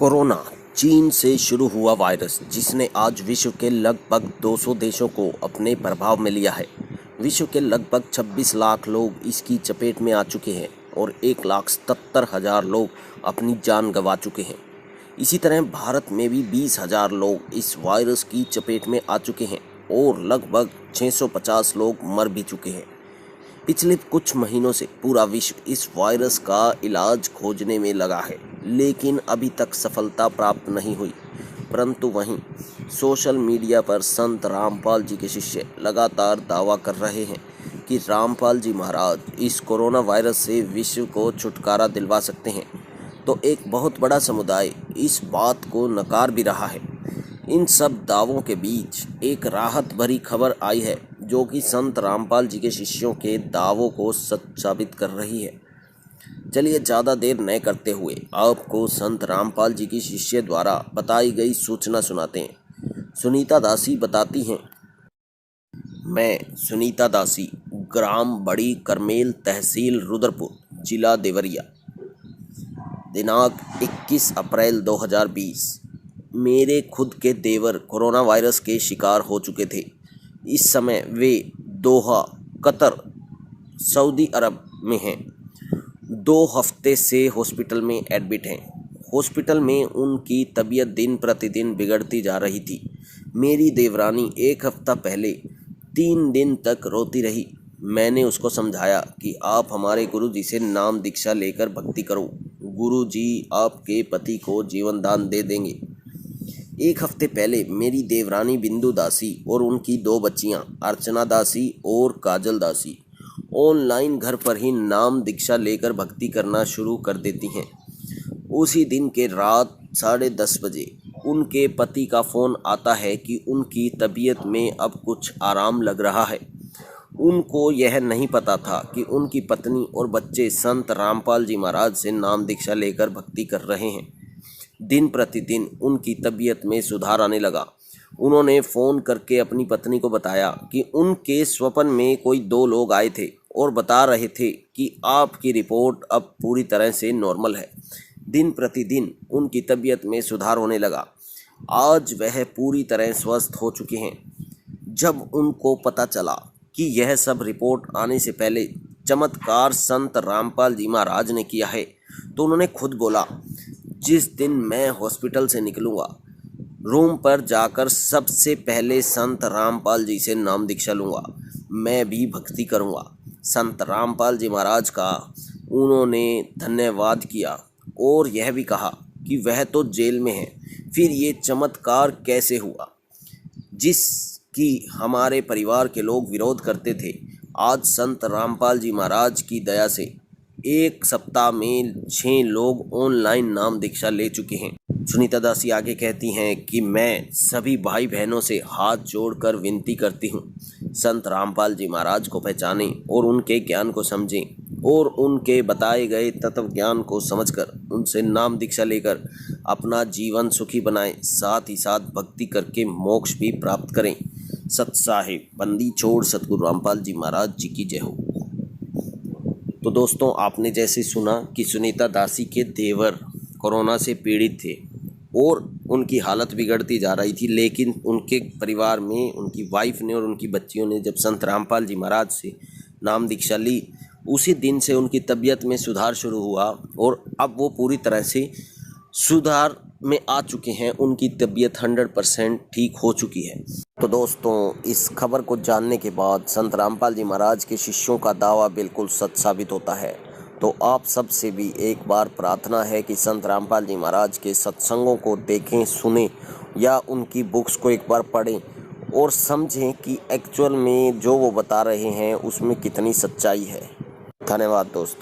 Corona चीन से शुरू हुआ वायरस जिसने आज विश्व के लगभग 200 देशों को अपने प्रभाव में लिया है। विश्व के लगभग 26 लाख लोग इसकी चपेट में आ चुके हैं और 1,77,000 लोग अपनी जान गंवा चुके हैं। इसी तरह भारत में भी 20,000 लोग इस वायरस की चपेट में आ चुके हैं और लगभग 650 लोग मर भी चुके हैं। पिछले कुछ महीनों से पूरा विश्व इस वायरस का इलाज खोजने में लगा है, लेकिन अभी तक सफलता प्राप्त नहीं हुई। परंतु वहीं सोशल मीडिया पर संत रामपाल जी के शिष्य लगातार दावा कर रहे हैं कि रामपाल जी महाराज इस कोरोना वायरस से विश्व को छुटकारा दिलवा सकते हैं। तो एक बहुत बड़ा समुदाय इस बात को नकार भी रहा है। इन सब दावों के बीच एक राहत भरी खबर आई है जो कि संत रामपाल जी के शिष्यों के दावों को सच साबित कर रही है। चलिए ज़्यादा देर न करते हुए आपको संत रामपाल जी की शिष्य द्वारा बताई गई सूचना सुनाते हैं। सुनीता दासी बताती हैं, मैं सुनीता दासी, ग्राम बड़ी करमेल, तहसील रुद्रपुर, जिला देवरिया, दिनांक 21 अप्रैल 2020। मेरे खुद के देवर कोरोना वायरस के शिकार हो चुके थे। इस समय वे दोहा, कतर, सऊदी अरब में हैं। 2 हफ्ते से हॉस्पिटल में एडमिट हैं। हॉस्पिटल में उनकी तबीयत दिन प्रतिदिन बिगड़ती जा रही थी। मेरी देवरानी 1 हफ्ता पहले 3 दिन तक रोती रही। मैंने उसको समझाया कि आप हमारे गुरु जी से नाम दीक्षा लेकर भक्ति करो, गुरु जी आपके पति को जीवन दान दे देंगे। 1 हफ्ते पहले मेरी देवरानी बिंदु दासी और उनकी 2 बच्चियां अर्चना दासी और काजल दासी ऑनलाइन घर पर ही नाम दीक्षा लेकर भक्ति करना शुरू कर देती हैं। उसी दिन के रात 10:30 बजे उनके पति का फ़ोन आता है कि उनकी तबीयत में अब कुछ आराम लग रहा है। उनको यह नहीं पता था कि उनकी पत्नी और बच्चे संत रामपाल जी महाराज से नाम दीक्षा लेकर भक्ति कर रहे हैं। दिन प्रतिदिन उनकी तबीयत में सुधार आने लगा। उन्होंने फ़ोन करके अपनी पत्नी को बताया कि उनके स्वप्न में कोई 2 लोग आए थे और बता रहे थे कि आपकी रिपोर्ट अब पूरी तरह से नॉर्मल है। दिन प्रतिदिन उनकी तबीयत में सुधार होने लगा। आज वह पूरी तरह स्वस्थ हो चुके हैं। जब उनको पता चला कि यह सब रिपोर्ट आने से पहले चमत्कार संत रामपाल जी महाराज ने किया है, तो उन्होंने खुद बोला, जिस दिन मैं हॉस्पिटल से निकलूँगा, रूम पर जाकर सबसे पहले संत रामपाल जी से नाम दीक्षा लूँगा, मैं भी भक्ति करूँगा। संत रामपाल जी महाराज का उन्होंने धन्यवाद किया और यह भी कहा कि वह तो जेल में है, फिर ये चमत्कार कैसे हुआ जिसकी हमारे परिवार के लोग विरोध करते थे। आज संत रामपाल जी महाराज की दया से 1 सप्ताह में 6 लोग ऑनलाइन नाम दीक्षा ले चुके हैं। सुनीता दासी आगे कहती हैं कि मैं सभी भाई बहनों से हाथ जोड़कर विनती करती हूँ, संत रामपाल जी महाराज को पहचानें और उनके ज्ञान को समझें और उनके बताए गए तत्व ज्ञान को समझकर उनसे नाम दीक्षा लेकर अपना जीवन सुखी बनाएं, साथ ही साथ भक्ति करके मोक्ष भी प्राप्त करें। सत साहिब बंदी छोड़ सतगुरु रामपाल जी महाराज जी की जय हो। तो दोस्तों, आपने जैसे सुना कि सुनीता दासी के देवर कोरोना से पीड़ित थे और उनकी हालत बिगड़ती जा रही थी, लेकिन उनके परिवार में उनकी वाइफ ने और उनकी बच्चियों ने जब संत रामपाल जी महाराज से नाम दीक्षा ली, उसी दिन से उनकी तबीयत में सुधार शुरू हुआ और अब वो पूरी तरह से सुधार में आ चुके हैं। उनकी तबीयत 100% ठीक हो चुकी है। तो दोस्तों, इस खबर को जानने के बाद संत रामपाल जी महाराज के शिष्यों का दावा बिल्कुल सच साबित होता है। तो आप सबसे भी एक बार प्रार्थना है कि संत रामपाल जी महाराज के सत्संगों को देखें, सुने या उनकी बुक्स को एक बार पढ़ें और समझें कि एक्चुअल में जो वो बता रहे हैं उसमें कितनी सच्चाई है। धन्यवाद दोस्तों।